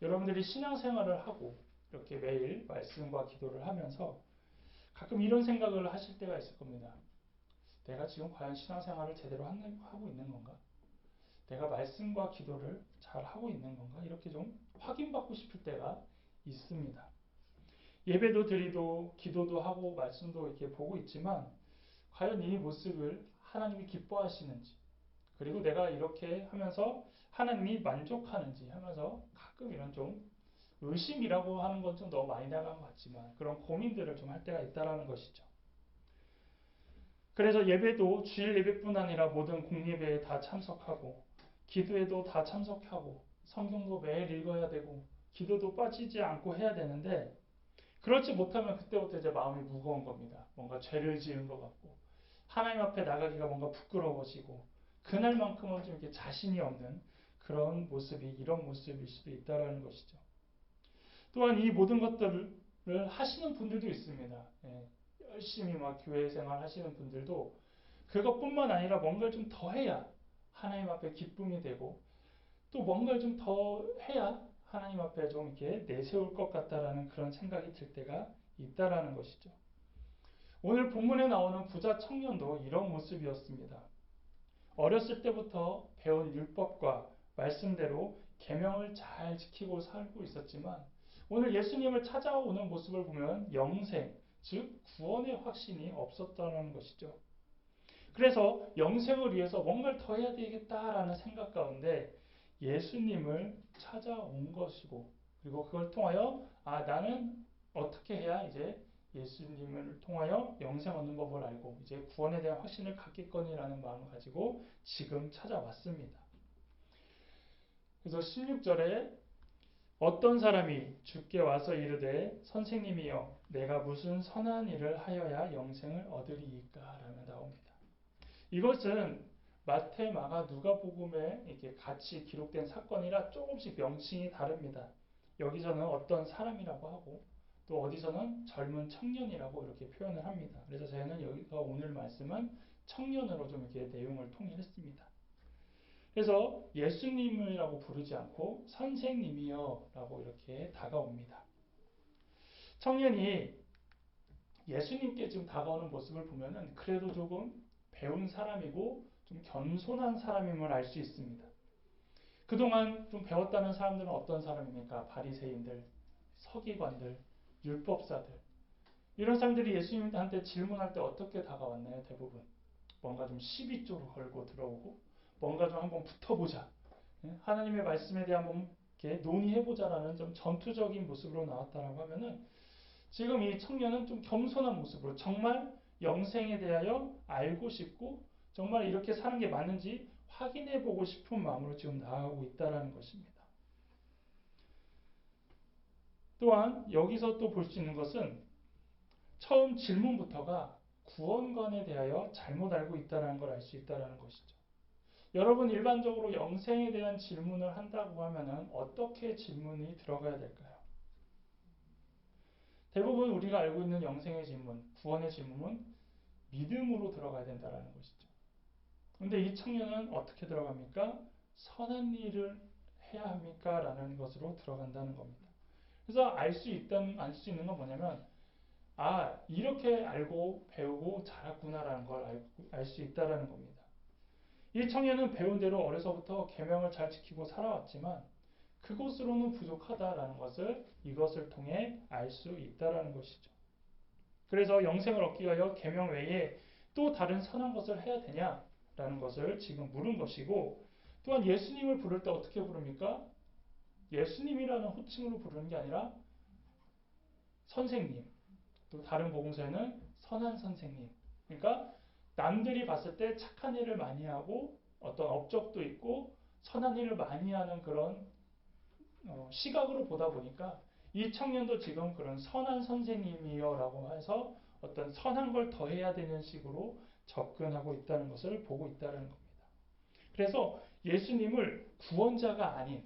여러분들이 신앙생활을 하고 이렇게 매일 말씀과 기도를 하면서 가끔 이런 생각을 하실 때가 있을 겁니다. 내가 지금 과연 신앙생활을 제대로 하고 있는 건가? 내가 말씀과 기도를 잘 하고 있는 건가? 이렇게 좀 확인받고 싶을 때가 있습니다. 예배도 드리고 기도도 하고 말씀도 이렇게 보고 있지만 과연 이 모습을 하나님이 기뻐하시는지, 그리고 내가 이렇게 하면서 하나님이 만족하는지 하면서 가끔 이런 좀 의심이라고 하는 건 좀 너무 많이 나간 것 같지만 그런 고민들을 좀 할 때가 있다라는 것이죠. 그래서 예배도 주일 예배뿐 아니라 모든 공예배에 다 참석하고 기도에도 다 참석하고 성경도 매일 읽어야 되고 기도도 빠지지 않고 해야 되는데, 그렇지 못하면 그때부터 이제 마음이 무거운 겁니다. 뭔가 죄를 지은 것 같고 하나님 앞에 나가기가 뭔가 부끄러워지고 그날만큼은 좀 이렇게 자신이 없는 그런 모습이, 이런 모습일 수도 있다라는 것이죠. 또한 이 모든 것들을 하시는 분들도 있습니다. 열심히 막 교회 생활 하시는 분들도 그것뿐만 아니라 뭔가를 좀 더 해야 하나님 앞에 기쁨이 되고 또 뭔가를 좀 더 해야 하나님 앞에 좀 이렇게 내세울 것 같다라는 그런 생각이 들 때가 있다라는 것이죠. 오늘 본문에 나오는 부자 청년도 이런 모습이었습니다. 어렸을 때부터 배운 율법과 말씀대로 계명을 잘 지키고 살고 있었지만 오늘 예수님을 찾아오는 모습을 보면 영생, 즉 구원의 확신이 없었다는 것이죠. 그래서 영생을 위해서 뭔가를 더 해야 되겠다라는 생각 가운데 예수님을 찾아온 것이고, 그리고 그걸 통하여 나는 어떻게 해야 이제 예수님을 통하여 영생 얻는 법을 알고 이제 구원에 대한 확신을 갖겠거니라는 마음을 가지고 지금 찾아왔습니다. 그래서 16절에 어떤 사람이 주께 와서 이르되 선생님이여 내가 무슨 선한 일을 하여야 영생을 얻으리이까 라며 나옵니다. 이것은 마태, 마가, 누가복음에 이렇게 같이 기록된 사건이라 조금씩 명칭이 다릅니다. 여기서는 어떤 사람이라고 하고 또 어디서는 젊은 청년이라고 이렇게 표현을 합니다. 그래서 저희는 여기서 오늘 말씀은 청년으로 좀 이렇게 내용을 통일했습니다. 그래서 예수님이라고 부르지 않고 선생님이여 라고 이렇게 다가옵니다. 청년이 예수님께 지금 다가오는 모습을 보면은 그래도 조금 배운 사람이고 좀 겸손한 사람임을 알 수 있습니다. 그동안 좀 배웠다는 사람들은 어떤 사람입니까? 바리새인들, 서기관들, 율법사들. 이런 사람들이 예수님한테 질문할 때 어떻게 다가왔나요? 대부분. 뭔가 좀 시비 쪽으로 걸고 들어오고 뭔가 좀 한번 붙어보자. 하나님의 말씀에 대해 한번 이렇게 논의해보자라는 좀 전투적인 모습으로 나왔다라고 하면은 지금 이 청년은 좀 겸손한 모습으로 정말 영생에 대하여 알고 싶고 정말 이렇게 사는 게 맞는지 확인해보고 싶은 마음으로 지금 나아가고 있다는 것입니다. 또한 여기서 또 볼 수 있는 것은 처음 질문부터가 구원관에 대하여 잘못 알고 있다는 걸 알 수 있다는 것이죠. 여러분 일반적으로 영생에 대한 질문을 한다고 하면 어떻게 질문이 들어가야 될까요? 대부분 우리가 알고 있는 영생의 질문, 구원의 질문은 믿음으로 들어가야 된다는 것이죠. 그런데 이 청년은 어떻게 들어갑니까? 선한 일을 해야 합니까? 라는 것으로 들어간다는 겁니다. 그래서 알 수 있는 건 뭐냐면 이렇게 알고 배우고 자랐구나라는 걸 알 수 있다는 겁니다. 이 청년은 배운 대로 어려서부터 계명을 잘 지키고 살아왔지만 그것으로는 부족하다라는 것을 이것을 통해 알 수 있다라는 것이죠. 그래서 영생을 얻기 위하여 계명 외에 또 다른 선한 것을 해야 되냐라는 것을 지금 물은 것이고, 또한 예수님을 부를 때 어떻게 부릅니까? 예수님이라는 호칭으로 부르는 게 아니라 선생님, 또 다른 복음서에는 선한 선생님. 그러니까 남들이 봤을 때 착한 일을 많이 하고 어떤 업적도 있고 선한 일을 많이 하는 그런 시각으로 보다 보니까 이 청년도 지금 그런 선한 선생님이여 라고 해서 어떤 선한 걸 더해야 되는 식으로 접근하고 있다는 것을 보고 있다는 겁니다. 그래서 예수님을 구원자가 아닌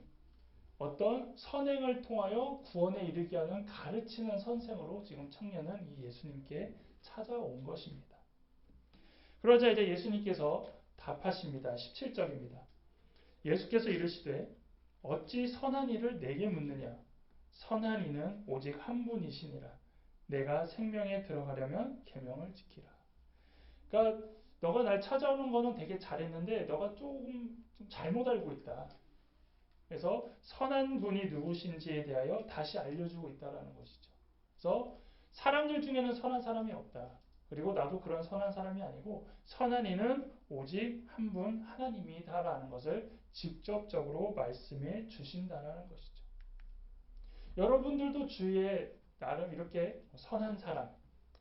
어떤 선행을 통하여 구원에 이르게 하는 가르치는 선생으로 지금 청년은 이 예수님께 찾아온 것입니다. 그러자 이제 예수님께서 답하십니다. 17절입니다. 예수께서 이르시되 어찌 선한 일을 내게 묻느냐? 선한 이는 오직 한 분이시니라. 내가 생명에 들어가려면 계명을 지키라. 그러니까 너가 날 찾아오는 거는 되게 잘했는데 너가 조금 좀 잘못 알고 있다. 그래서 선한 분이 누구신지에 대하여 다시 알려주고 있다라는 것이죠. 그래서 사람들 중에는 선한 사람이 없다. 그리고 나도 그런 선한 사람이 아니고 선한 이는 오직 한 분 하나님이다라는 것을 직접적으로 말씀해 주신다라는 것이죠. 여러분들도 주위에 나름 이렇게 선한 사람,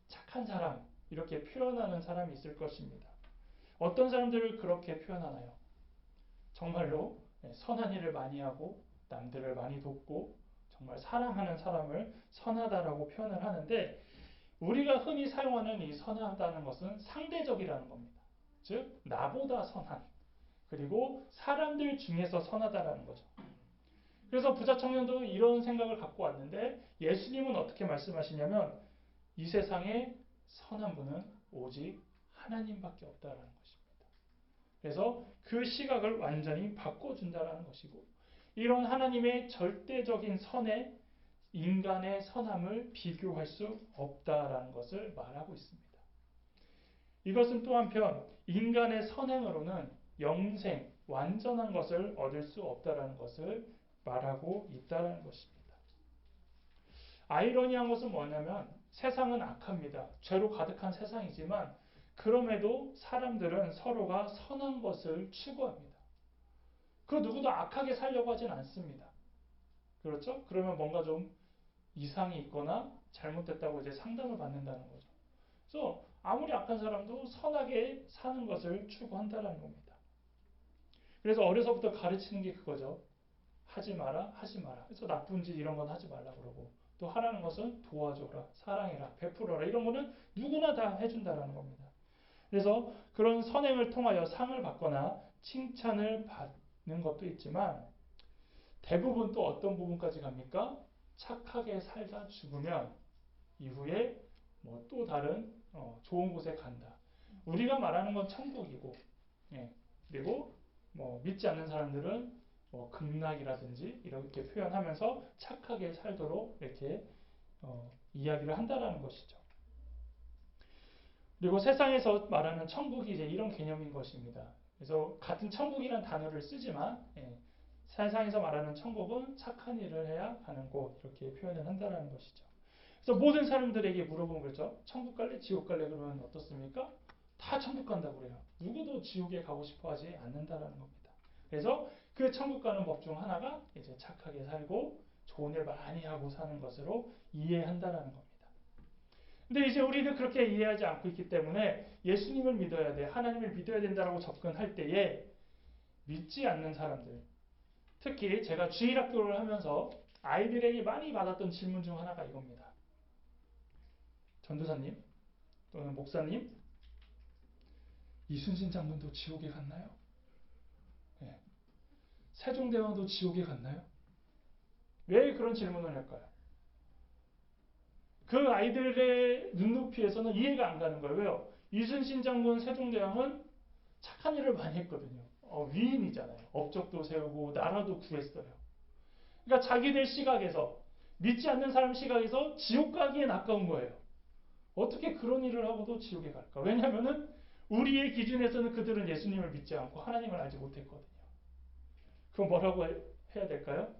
착한 사람 이렇게 표현하는 사람이 있을 것입니다. 어떤 사람들을 그렇게 표현하나요? 정말로 선한 일을 많이 하고 남들을 많이 돕고 정말 사랑하는 사람을 선하다라고 표현을 하는데 우리가 흔히 사용하는 이 선하다는 것은 상대적이라는 겁니다. 즉 나보다 선한 그리고 사람들 중에서 선하다라는 거죠. 그래서 부자 청년도 이런 생각을 갖고 왔는데 예수님은 어떻게 말씀하시냐면 이 세상에 선한 분은 오직 하나님밖에 없다라는 것입니다. 그래서 그 시각을 완전히 바꿔준다라는 것이고 이런 하나님의 절대적인 선에 인간의 선함을 비교할 수 없다라는 것을 말하고 있습니다. 이것은 또 한편 인간의 선행으로는 영생, 완전한 것을 얻을 수 없다라는 것을 말하고 있다는 것입니다. 아이러니한 것은 뭐냐면 세상은 악합니다. 죄로 가득한 세상이지만 그럼에도 사람들은 서로가 선한 것을 추구합니다. 그 누구도 악하게 살려고 하진 않습니다. 그렇죠? 그러면 뭔가 좀 이상이 있거나 잘못됐다고 이제 상담을 받는다는 거죠. 그래서 아무리 악한 사람도 선하게 사는 것을 추구한다는 겁니다. 그래서 어려서부터 가르치는 게 그거죠. 하지 마라, 하지 마라. 그래서 나쁜 짓 이런 건 하지 말라 그러고 또 하라는 것은 도와줘라, 사랑해라, 베풀어라 이런 거는 누구나 다 해준다라는 겁니다. 그래서 그런 선행을 통하여 상을 받거나 칭찬을 받는 것도 있지만 대부분 또 어떤 부분까지 갑니까? 착하게 살다 죽으면 이후에 뭐 또 다른 좋은 곳에 간다. 우리가 말하는 건 천국이고, 예. 그리고 뭐 믿지 않는 사람들은 뭐 극락이라든지 이렇게 표현하면서 착하게 살도록 이렇게 이야기를 한다라는 것이죠. 그리고 세상에서 말하는 천국이 이제 이런 개념인 것입니다. 그래서 같은 천국이라는 단어를 쓰지만 세상에서 말하는 천국은 착한 일을 해야 가는 곳 이렇게 표현을 한다는 것이죠. 그래서 모든 사람들에게 물어보면 그렇죠. 천국 갈래? 지옥 갈래? 그러면 어떻습니까? 다 천국 간다고 그래요. 누구도 지옥에 가고 싶어 하지 않는다라는 겁니다. 그래서 그 천국 가는 법 중 하나가 이제 착하게 살고 좋은 일 많이 하고 사는 것으로 이해한다라는 겁니다. 근데 이제 우리는 그렇게 이해하지 않고 있기 때문에 예수님을 믿어야 돼. 하나님을 믿어야 된다라고 접근할 때에 믿지 않는 사람들, 특히 제가 주일학교를 하면서 아이들에게 많이 받았던 질문 중 하나가 이겁니다. 전도사님 또는 목사님, 이순신 장군도 지옥에 갔나요? 네. 세종대왕도 지옥에 갔나요? 왜 그런 질문을 할까요? 그 아이들의 눈높이에서는 이해가 안 가는 거예요. 왜요? 이순신 장군, 세종대왕은 착한 일을 많이 했거든요. 위인이잖아요. 업적도 세우고 나라도 구했어요. 그러니까 자기들 시각에서 믿지 않는 사람 시각에서 지옥 가기엔 아까운 거예요. 어떻게 그런 일을 하고도 지옥에 갈까? 왜냐하면 우리의 기준에서는 그들은 예수님을 믿지 않고 하나님을 알지 못했거든요. 그럼 뭐라고 해야 될까요?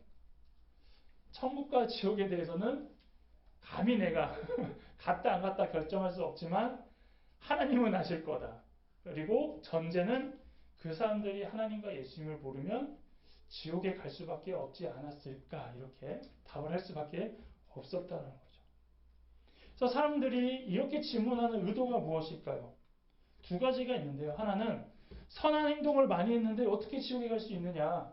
천국과 지옥에 대해서는 감히 내가 갔다 안 갔다 결정할 수 없지만 하나님은 아실 거다. 그리고 전제는 그 사람들이 하나님과 예수님을 모르면 지옥에 갈 수밖에 없지 않았을까 이렇게 답을 할 수밖에 없었다는 거죠. 그래서 사람들이 이렇게 질문하는 의도가 무엇일까요? 두 가지가 있는데요. 하나는 선한 행동을 많이 했는데 어떻게 지옥에 갈 수 있느냐.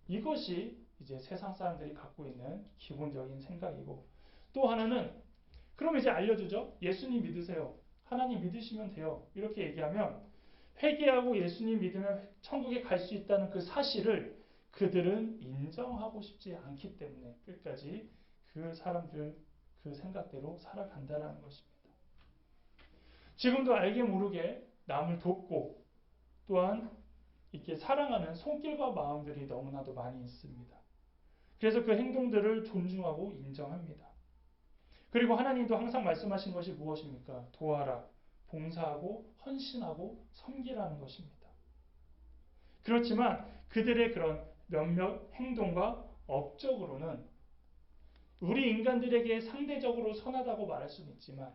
이것이 이제 세상 사람들이 갖고 있는 기본적인 생각이고 또 하나는 그럼 이제 알려주죠. 예수님 믿으세요. 하나님 믿으시면 돼요. 이렇게 얘기하면 회개하고 예수님 믿으면 천국에 갈 수 있다는 그 사실을 그들은 인정하고 싶지 않기 때문에 끝까지 그 사람들 그 생각대로 살아간다는 것입니다. 지금도 알게 모르게 남을 돕고 또한 이렇게 사랑하는 손길과 마음들이 너무나도 많이 있습니다. 그래서 그 행동들을 존중하고 인정합니다. 그리고 하나님도 항상 말씀하신 것이 무엇입니까? 도와라, 봉사하고 헌신하고 섬기라는 것입니다. 그렇지만 그들의 그런 몇몇 행동과 업적으로는 우리 인간들에게 상대적으로 선하다고 말할 수는 있지만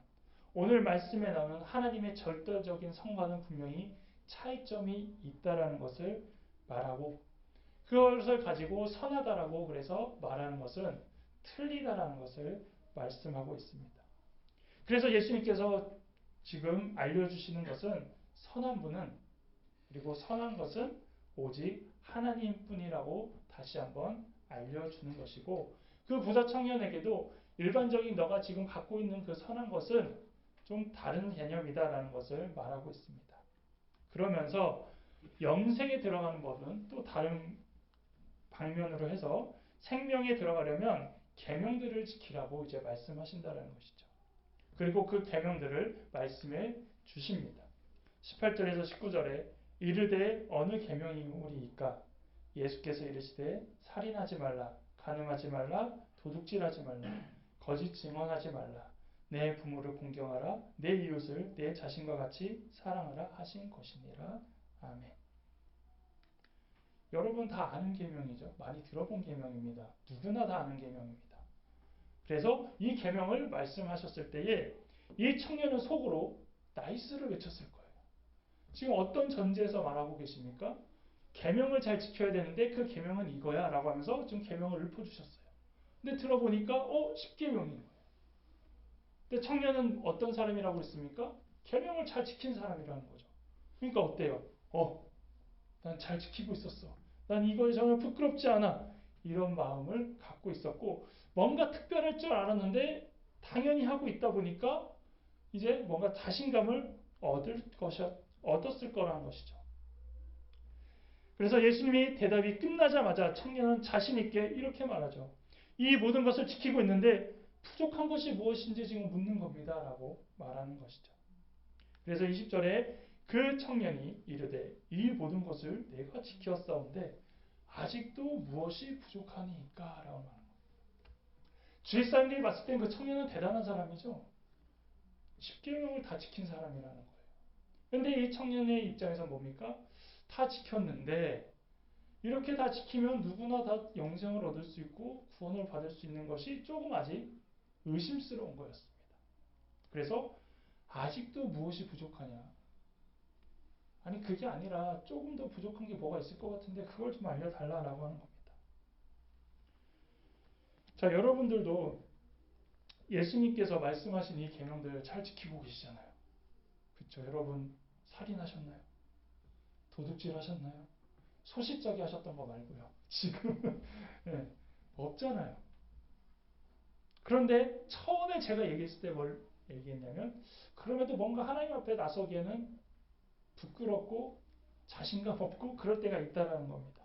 오늘 말씀에 나오는 하나님의 절대적인 성과는 분명히 차이점이 있다라는 것을 말하고 그것을 가지고 선하다라고 그래서 말하는 것은 틀리다라는 것을 말씀하고 있습니다. 그래서 예수님께서 지금 알려주시는 것은 선한 분은 그리고 선한 것은 오직 하나님뿐이라고 다시 한번 알려주는 것이고 그 부자 청년에게도 일반적인 너가 지금 갖고 있는 그 선한 것은 좀 다른 개념이다라는 것을 말하고 있습니다. 그러면서 영생에 들어가는 법은 또 다른 방면으로 해서 생명에 들어가려면 계명들을 지키라고 이제 말씀하신다라는 것이죠. 그리고 그 계명들을 말씀해 주십니다. 18절에서 19절에 이르되 어느 계명이오리이까 예수께서 이르시되 살인하지 말라 간음하지 말라 도둑질하지 말라 거짓 증언하지 말라 내 부모를 공경하라 내 이웃을 내 자신과 같이 사랑하라 하신 것이니라. 아멘. 여러분 다 아는 계명이죠. 많이 들어본 계명입니다. 누구나 다 아는 계명입니다. 그래서 이 계명을 말씀하셨을 때에 이 청년은 속으로 나이스를 외쳤을 거예요. 지금 어떤 전제에서 말하고 계십니까? 계명을 잘 지켜야 되는데 그 계명은 이거야 라고 하면서 지금 계명을 읊어주셨어요. 근데 들어보니까 10계명인 거예요. 근데 청년은 어떤 사람이라고 했습니까? 계명을 잘 지킨 사람이라는 거죠. 그러니까 어때요? 난 잘 지키고 있었어. 난 이거에 전혀 부끄럽지 않아. 이런 마음을 갖고 있었고 뭔가 특별할 줄 알았는데 당연히 하고 있다 보니까 이제 뭔가 자신감을 얻었을 거라는 것이죠. 그래서 예수님이 대답이 끝나자마자 청년은 자신 있게 이렇게 말하죠. 이 모든 것을 지키고 있는데 부족한 것이 무엇인지 지금 묻는 겁니다. 라고 말하는 것이죠. 그래서 20절에 그 청년이 이르되 이 모든 것을 내가 지켰사온데 아직도 무엇이 부족하니까? 라고 말하는 겁니다. 주위 사람들이 봤을 땐 그 청년은 대단한 사람이죠. 10계명을 다 지킨 사람이라는 거예요. 그런데 이 청년의 입장에서 뭡니까? 다 지켰는데 이렇게 다 지키면 누구나 다 영생을 얻을 수 있고 구원을 받을 수 있는 것이 조금 아직 의심스러운 거였습니다. 그래서 아직도 무엇이 부족하냐? 아니 그게 아니라 조금 더 부족한 게 뭐가 있을 것 같은데 그걸 좀 알려달라라고 하는 겁니다. 자, 여러분들도 예수님께서 말씀하신 이 계명들을 잘 지키고 계시잖아요. 그렇죠? 여러분 살인하셨나요? 도둑질 하셨나요? 소시적이 하셨던 거 말고요. 지금 네, 없잖아요. 그런데 처음에 제가 얘기했을 때 뭘 얘기했냐면 그럼에도 뭔가 하나님 앞에 나서기에는 부끄럽고 자신감 없고 그럴 때가 있다는 겁니다.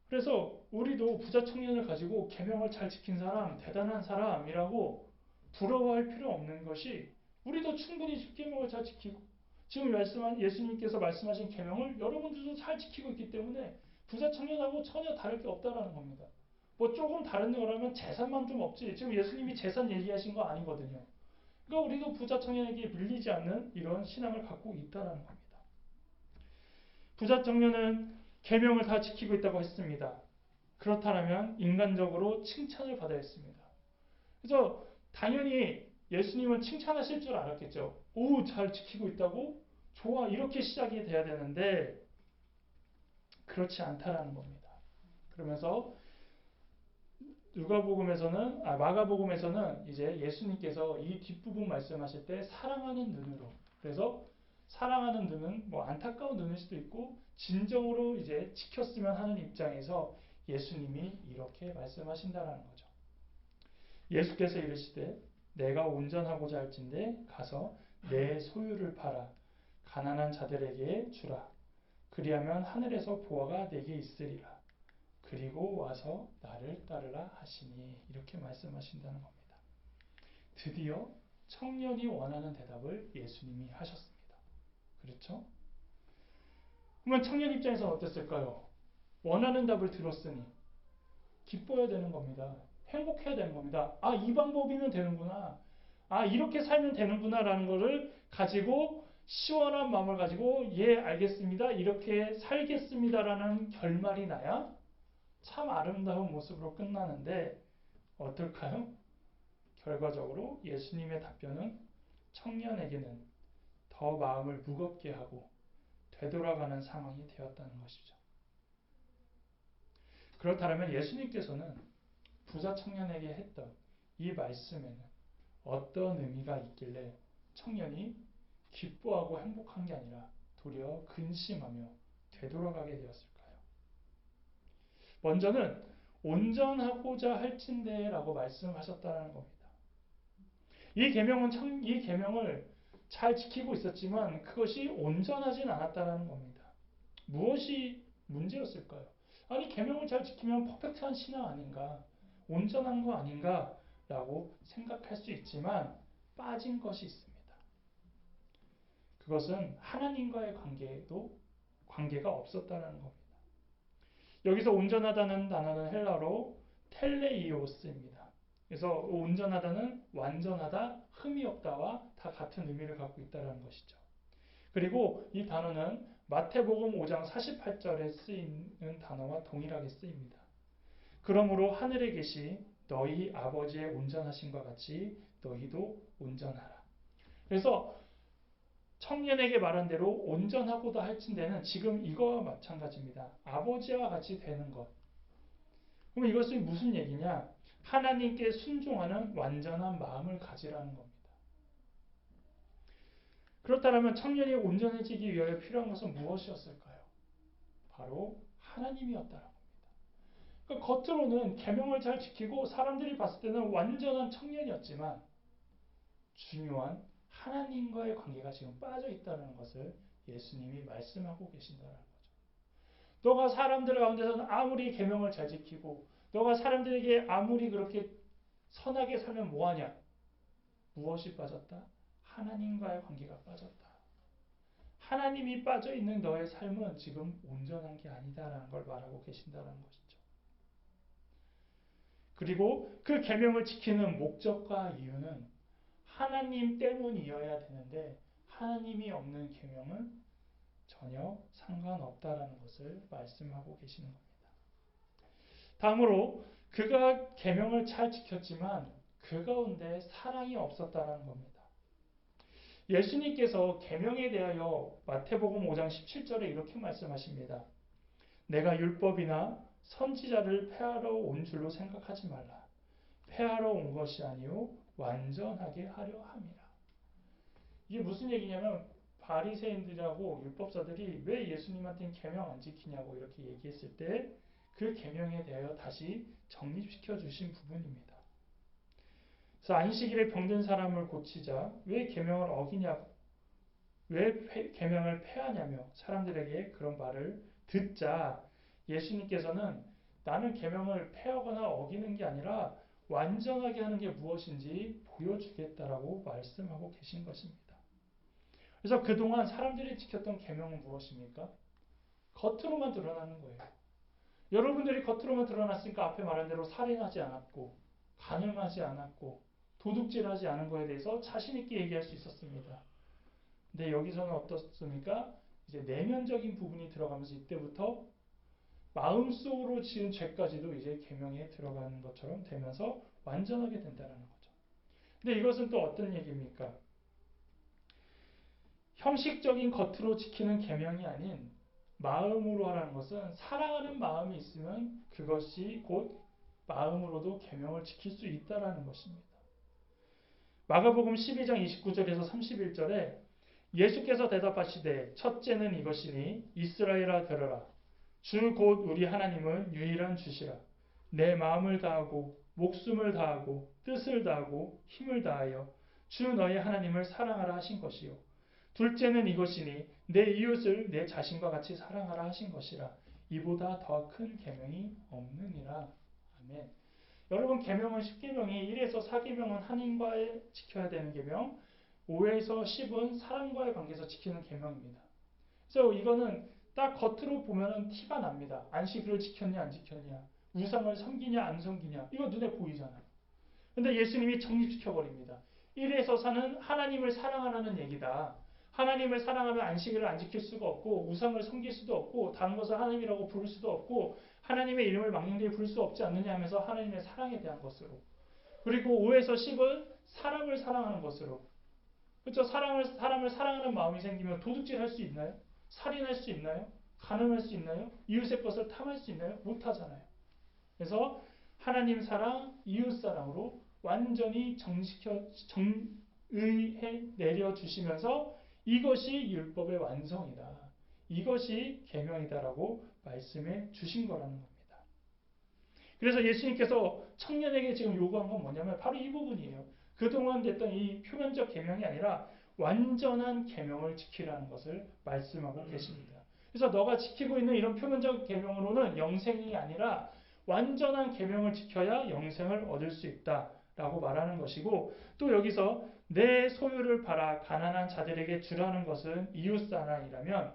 그래서 우리도 부자 청년을 가지고 계명을 잘 지킨 사람, 대단한 사람이라고 부러워할 필요 없는 것이 우리도 충분히 10계명을 잘 지키고 지금 예수님께서 말씀하신 계명을 여러분들도 잘 지키고 있기 때문에 부자 청년하고 전혀 다를 게 없다라는 겁니다. 뭐 조금 다른 거라면 재산만 좀 없지. 지금 예수님이 재산 얘기하신 거 아니거든요. 그러니까 우리도 부자 청년에게 밀리지 않는 이런 신앙을 갖고 있다는 겁니다. 부자 청년은 계명을 다 지키고 있다고 했습니다. 그렇다면 인간적으로 칭찬을 받아야 했습니다. 그래서 당연히 예수님은 칭찬하실 줄 알았겠죠. 오, 잘 지키고 있다고? 좋아, 이렇게 시작이 돼야 되는데 그렇지 않다라는 겁니다. 그러면서 마가복음에서는 이제 예수님께서 이 뒷부분 말씀하실 때 사랑하는 눈으로, 그래서 사랑하는 눈은 뭐 안타까운 눈일 수도 있고 진정으로 이제 지켰으면 하는 입장에서 예수님이 이렇게 말씀하신다라는 거죠. 예수께서 이르시되 내가 온전하고자 할진대 가서 내 소유를 팔아 가난한 자들에게 주라. 그리하면 하늘에서 보화가 내게 있으리라. 그리고 와서 나를 따르라 하시니 이렇게 말씀하신다는 겁니다. 드디어 청년이 원하는 대답을 예수님이 하셨습니다. 그렇죠? 그러면 청년 입장에서는 어땠을까요? 원하는 답을 들었으니 기뻐야 되는 겁니다. 행복해야 되는 겁니다. 아, 이 방법이면 되는구나. 아, 이렇게 살면 되는구나 라는 것을 가지고 시원한 마음을 가지고 예, 알겠습니다. 이렇게 살겠습니다 라는 결말이 나야 참 아름다운 모습으로 끝나는데 어떨까요? 결과적으로 예수님의 답변은 청년에게는 더 마음을 무겁게 하고 되돌아가는 상황이 되었다는 것이죠. 그렇다면 예수님께서는 부자 청년에게 했던 이 말씀에는 어떤 의미가 있길래 청년이 기뻐하고 행복한 게 아니라 도리어 근심하며 되돌아가게 되었을까요? 먼저는 온전하고자 할진대라고 말씀하셨다는 겁니다. 이 계명을 잘 지키고 있었지만 그것이 온전하진 않았다는 겁니다. 무엇이 문제였을까요? 아니, 계명을 잘 지키면 퍼펙트한 신앙 아닌가? 온전한 거 아닌가? 라고 생각할 수 있지만 빠진 것이 있습니다. 그것은 하나님과의 관계가 없었다는 겁니다. 여기서 온전하다는 단어는 헬라어로 텔레이오스입니다. 그래서 온전하다는 완전하다, 흠이 없다와 다 같은 의미를 갖고 있다는 것이죠. 그리고 이 단어는 마태복음 5장 48절에 쓰이는 단어와 동일하게 쓰입니다. 그러므로 하늘에 계시 너희 아버지의 온전하심과 같이 너희도 온전하라. 그래서 청년에게 말한 대로 온전하고도 할진대는 지금 이거와 마찬가지입니다. 아버지와 같이 되는 것. 그럼 이것이 무슨 얘기냐? 하나님께 순종하는 완전한 마음을 가지라는 겁니다. 그렇다면 청년이 온전해지기 위하여 필요한 것은 무엇이었을까요? 바로 하나님이었다는 겁니다. 그러니까 겉으로는 계명을 잘 지키고 사람들이 봤을 때는 완전한 청년이었지만 중요한 하나님과의 관계가 지금 빠져 있다는 것을 예수님이 말씀하고 계신다는 거죠. 너가 사람들 가운데서는 아무리 계명을 잘 지키고 너가 사람들에게 아무리 그렇게 선하게 살면 뭐하냐? 무엇이 빠졌다? 하나님과의 관계가 빠졌다. 하나님이 빠져 있는 너의 삶은 지금 온전한 게 아니다라는 걸 말하고 계신다는 것이죠. 그리고 그 계명을 지키는 목적과 이유는 하나님 때문이어야 되는데 하나님이 없는 계명은 전혀 상관없다라는 것을 말씀하고 계시는 겁니다. 다음으로 그가 계명을 잘 지켰지만 그 가운데 사랑이 없었다라는 겁니다. 예수님께서 계명에 대하여 마태복음 5장 17절에 이렇게 말씀하십니다. 내가 율법이나 선지자를 폐하러 온 줄로 생각하지 말라. 폐하러 온 것이 아니요 완전하게 하려 함이라. 이게 무슨 얘기냐면 바리새인들하고 율법사들이 왜 예수님한테는 계명 안 지키냐고 이렇게 얘기했을 때 그 계명에 대하여 다시 정립시켜 주신 부분입니다. 그래서 안식일에 병든 사람을 고치자 왜 계명을 어기냐고 왜 계명을 폐하냐며 사람들에게 그런 말을 듣자 예수님께서는 나는 계명을 폐하거나 어기는 게 아니라 완전하게 하는 게 무엇인지 보여주겠다라고 말씀하고 계신 것입니다. 그래서 그동안 사람들이 지켰던 계명은 무엇입니까? 겉으로만 드러나는 거예요. 여러분들이 겉으로만 드러났으니까 앞에 말한 대로 살인하지 않았고 간음하지 않았고 도둑질하지 않은 거에 대해서 자신 있게 얘기할 수 있었습니다. 근데 여기서는 어떻습니까? 이제 내면적인 부분이 들어가면서 이때부터 마음속으로 지은 죄까지도 이제 계명에 들어가는 것처럼 되면서 완전하게 된다는 거죠. 근데 이것은 또 어떤 얘기입니까? 형식적인 겉으로 지키는 계명이 아닌 마음으로 하라는 것은 사랑하는 마음이 있으면 그것이 곧 마음으로도 계명을 지킬 수 있다라는 것입니다. 마가복음 12장 29절에서 31절에 예수께서 대답하시되 첫째는 이것이니 이스라엘아 들으라. 주 곧 우리 하나님은 유일한 주시라. 내 마음을 다하고 목숨을 다하고 뜻을 다하고 힘을 다하여 주 너의 하나님을 사랑하라 하신 것이요. 둘째는 이것이니 내 이웃을 내 자신과 같이 사랑하라 하신 것이라. 이보다 더 큰 계명이 없느니라. 아멘. 여러분 계명은 10계명이 1에서 4계명은 하나님과의 지켜야 되는 계명 5에서 10은 사람과의 관계에서 지키는 계명입니다. 그래서 이거는 딱 겉으로 보면 티가 납니다. 안식일을 지켰냐 안 지켰냐, 우상을 섬기냐 안 섬기냐, 이거 눈에 보이잖아요. 근데 예수님이 정립시켜버립니다. 이래서 사는 하나님을 사랑하라는 얘기다. 하나님을 사랑하면 안식일을 안 지킬 수가 없고 우상을 섬길 수도 없고 다른 것을 하나님이라고 부를 수도 없고 하나님의 이름을 망령되이 부를 수 없지 않느냐 하면서 하나님의 사랑에 대한 것으로, 그리고 5에서 10은 사람을 사랑하는 것으로. 그렇죠? 사람을 사랑하는 마음이 생기면 도둑질 할 수 있나요? 살인할 수 있나요? 간음할 수 있나요? 이웃의 것을 탐할 수 있나요? 못하잖아요. 그래서 하나님 사랑, 이웃 사랑으로 완전히 정의해 내려주시면서 이것이 율법의 완성이다. 이것이 계명이다라고 말씀해 주신 거라는 겁니다. 그래서 예수님께서 청년에게 지금 요구한 건 뭐냐면 바로 이 부분이에요. 그동안 됐던 이 표면적 계명이 아니라 완전한 계명을 지키라는 것을 말씀하고 계십니다. 그래서 너가 지키고 있는 이런 표면적 계명으로는 영생이 아니라 완전한 계명을 지켜야 영생을 얻을 수 있다라고 말하는 것이고, 또 여기서 내 소유를 팔아 가난한 자들에게 주라는 것은 이웃사랑이라면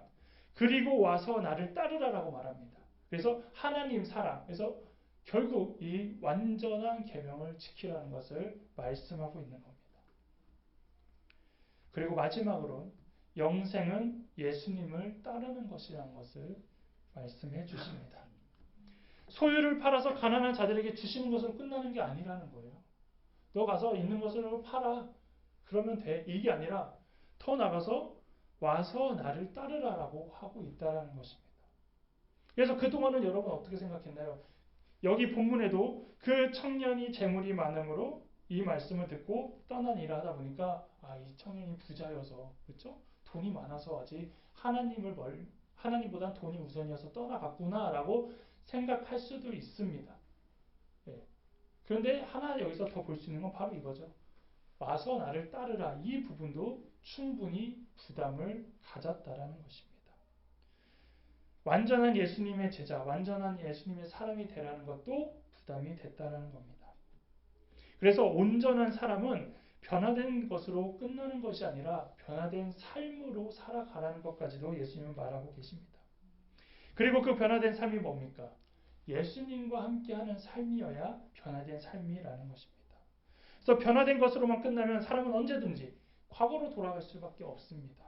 그리고 와서 나를 따르라라고 말합니다. 그래서 하나님 사랑, 그래서 결국 이 완전한 계명을 지키라는 것을 말씀하고 있는 겁니다. 그리고 마지막으로 영생은 예수님을 따르는 것이라는 것을 말씀해 주십니다. 소유를 팔아서 가난한 자들에게 주시는 것으로 끝나는 게 아니라는 거예요. 너 가서 있는 것을 팔아. 그러면 돼. 이게 아니라 더 나가서 와서 나를 따르라라고 하고 있다는 것입니다. 그래서 그동안은 여러분 어떻게 생각했나요? 여기 본문에도 그 청년이 재물이 많음으로 이 말씀을 듣고 떠나니라 하다 보니까 이 청년이 부자여서, 그렇죠? 돈이 많아서 아직 하나님보단 돈이 우선이어서 떠나갔구나라고 생각할 수도 있습니다. 예. 그런데 하나 여기서 더 볼 수 있는 건 바로 이거죠. 와서 나를 따르라. 이 부분도 충분히 부담을 가졌다라는 것입니다. 완전한 예수님의 제자, 완전한 예수님의 사람이 되라는 것도 부담이 됐다라는 겁니다. 그래서 온전한 사람은 변화된 것으로 끝나는 것이 아니라 변화된 삶으로 살아가라는 것까지도 예수님은 말하고 계십니다. 그리고 그 변화된 삶이 뭡니까? 예수님과 함께하는 삶이어야 변화된 삶이라는 것입니다. 그래서 변화된 것으로만 끝나면 사람은 언제든지 과거로 돌아갈 수밖에 없습니다.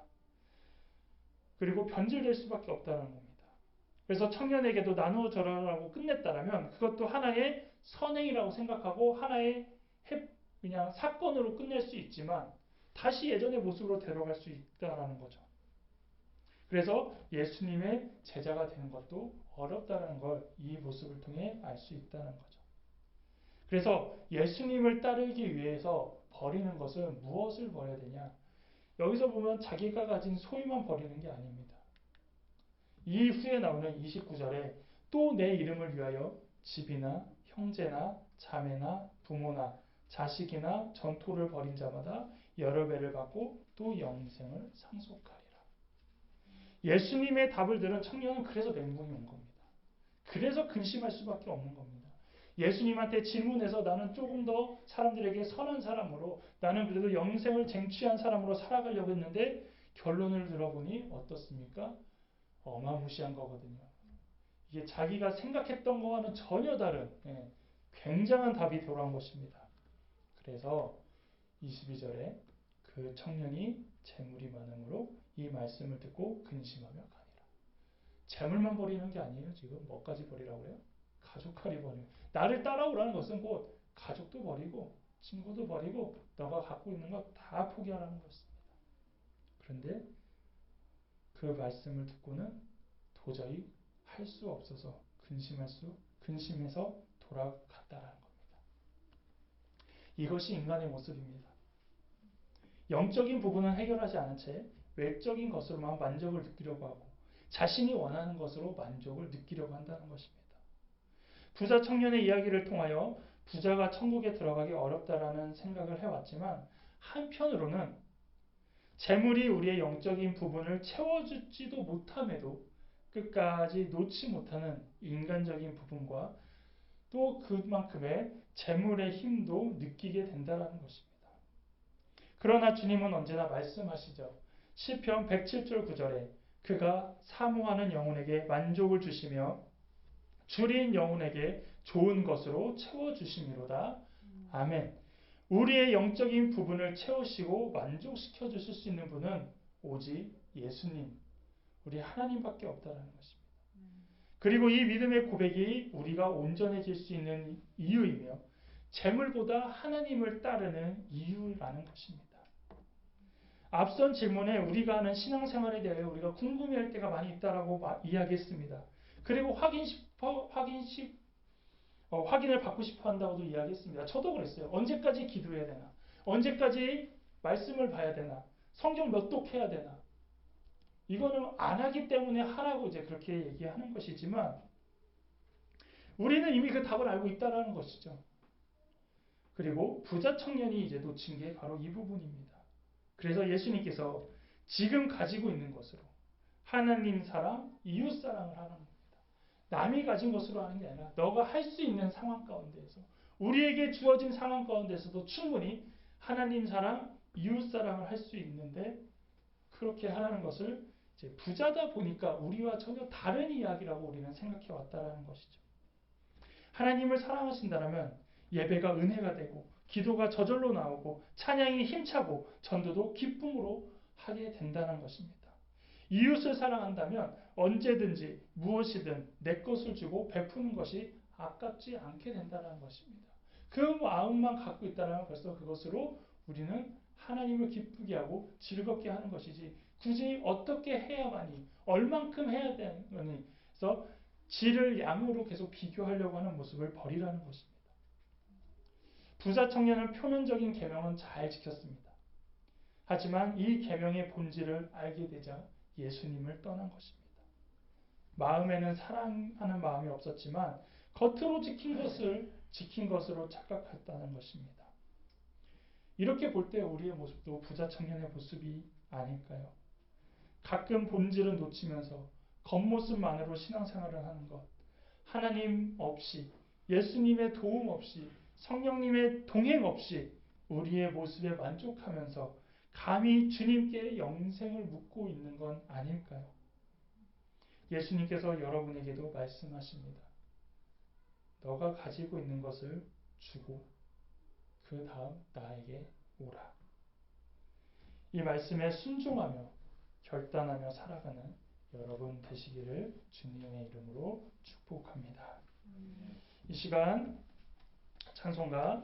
그리고 변질될 수밖에 없다는 겁니다. 그래서 청년에게도 나누어 줘라라고 끝냈다라면 그것도 하나의 선행이라고 생각하고 하나의 그냥 사건으로 끝낼 수 있지만 다시 예전의 모습으로 데려갈 수 있다라는 거죠. 그래서 예수님의 제자가 되는 것도 어렵다는 걸 이 모습을 통해 알 수 있다는 거죠. 그래서 예수님을 따르기 위해서 버리는 것은 무엇을 버려야 되냐? 여기서 보면 자기가 가진 소유만 버리는 게 아닙니다. 이 후에 나오는 29절에 또 내 이름을 위하여 집이나 형제나 자매나 부모나 자식이나 전토를 벌인 자마다 여러 배를 받고 또 영생을 상속하리라. 예수님의 답을 들은 청년은 그래서 멘붕이 온 겁니다. 그래서 근심할 수밖에 없는 겁니다. 예수님한테 질문해서 나는 조금 더 사람들에게 선한 사람으로, 나는 그래도 영생을 쟁취한 사람으로 살아가려고 했는데 결론을 들어보니 어떻습니까? 어마무시한 거거든요. 이게 자기가 생각했던 것과는 전혀 다른 굉장한 답이 돌아온 것입니다. 그래서 22절에 그 청년이 재물이 많음으로 이 말씀을 듣고 근심하며 가니라. 재물만 버리는 게 아니에요. 지금 뭐까지 버리라고 해요? 가족까지 버리고. 나를 따라오라는 것은 곧 가족도 버리고 친구도 버리고 너가 갖고 있는 것 다 포기하라는 것입니다. 그런데 그 말씀을 듣고는 도저히 할 수 없어서 근심해서 돌아갔다라는 겁니다. 이것이 인간의 모습입니다. 영적인 부분은 해결하지 않은 채 외적인 것으로만 만족을 느끼려고 하고 자신이 원하는 것으로 만족을 느끼려고 한다는 것입니다. 부자 청년의 이야기를 통하여 부자가 천국에 들어가기 어렵다라는 생각을 해왔지만 한편으로는 재물이 우리의 영적인 부분을 채워주지도 못함에도 끝까지 놓지 못하는 인간적인 부분과 또 그만큼의 재물의 힘도 느끼게 된다는 것입니다. 그러나 주님은 언제나 말씀하시죠. 시편 107절 9절에 그가 사모하는 영혼에게 만족을 주시며 줄인 영혼에게 좋은 것으로 채워주심이로다. 아멘. 우리의 영적인 부분을 채우시고 만족시켜 주실 수 있는 분은 오직 예수님, 우리 하나님밖에 없다라는 것입니다. 그리고 이 믿음의 고백이 우리가 온전해질 수 있는 이유이며 재물보다 하나님을 따르는 이유라는 것입니다. 앞선 질문에 우리가 하는 신앙생활에 대해 우리가 궁금해할 때가 많이 있다라고 이야기했습니다. 그리고 확인을 받고 싶어 한다고도 이야기했습니다. 저도 그랬어요. 언제까지 기도해야 되나? 언제까지 말씀을 봐야 되나? 성경 몇 독 해야 되나? 이거는 안 하기 때문에 하라고 이제 그렇게 얘기하는 것이지만 우리는 이미 그 답을 알고 있다라는 것이죠. 그리고 부자 청년이 이제 놓친 게 바로 이 부분입니다. 그래서 예수님께서 지금 가지고 있는 것으로 하나님 사랑, 이웃 사랑을 하는 겁니다. 남이 가진 것으로 하는 게 아니라 너가 할 수 있는 상황 가운데에서 우리에게 주어진 상황 가운데서도 충분히 하나님 사랑, 이웃 사랑을 할 수 있는데 그렇게 하라는 것을 이제 부자다 보니까 우리와 전혀 다른 이야기라고 우리는 생각해 왔다라는 것이죠. 하나님을 사랑하신다면 예배가 은혜가 되고 기도가 저절로 나오고 찬양이 힘차고 전도도 기쁨으로 하게 된다는 것입니다. 이웃을 사랑한다면 언제든지 무엇이든 내 것을 주고 베푸는 것이 아깝지 않게 된다는 것입니다. 그 마음만 갖고 있다면 벌써 그것으로 우리는 하나님을 기쁘게 하고 즐겁게 하는 것이지 굳이 어떻게 해야만이 얼만큼 해야 되느니 그래서 질을 양으로 계속 비교하려고 하는 모습을 버리라는 것입니다. 부자 청년은 표면적인 계명은 잘 지켰습니다. 하지만 이 계명의 본질을 알게 되자 예수님을 떠난 것입니다. 마음에는 사랑하는 마음이 없었지만 겉으로 지킨 것으로 착각했다는 것입니다. 이렇게 볼 때 우리의 모습도 부자 청년의 모습이 아닐까요? 가끔 본질은 놓치면서 겉모습만으로 신앙생활을 하는 것, 하나님 없이 예수님의 도움 없이 성령님의 동행 없이 우리의 모습에 만족하면서 감히 주님께 영생을 묻고 있는 건 아닐까요? 예수님께서 여러분에게도 말씀하십니다. 너가 가지고 있는 것을 주고 그 다음 나에게 오라. 이 말씀에 순종하며 결단하며 살아가는 여러분 되시기를 주님의 이름으로 축복합니다. 이 시간 찬송가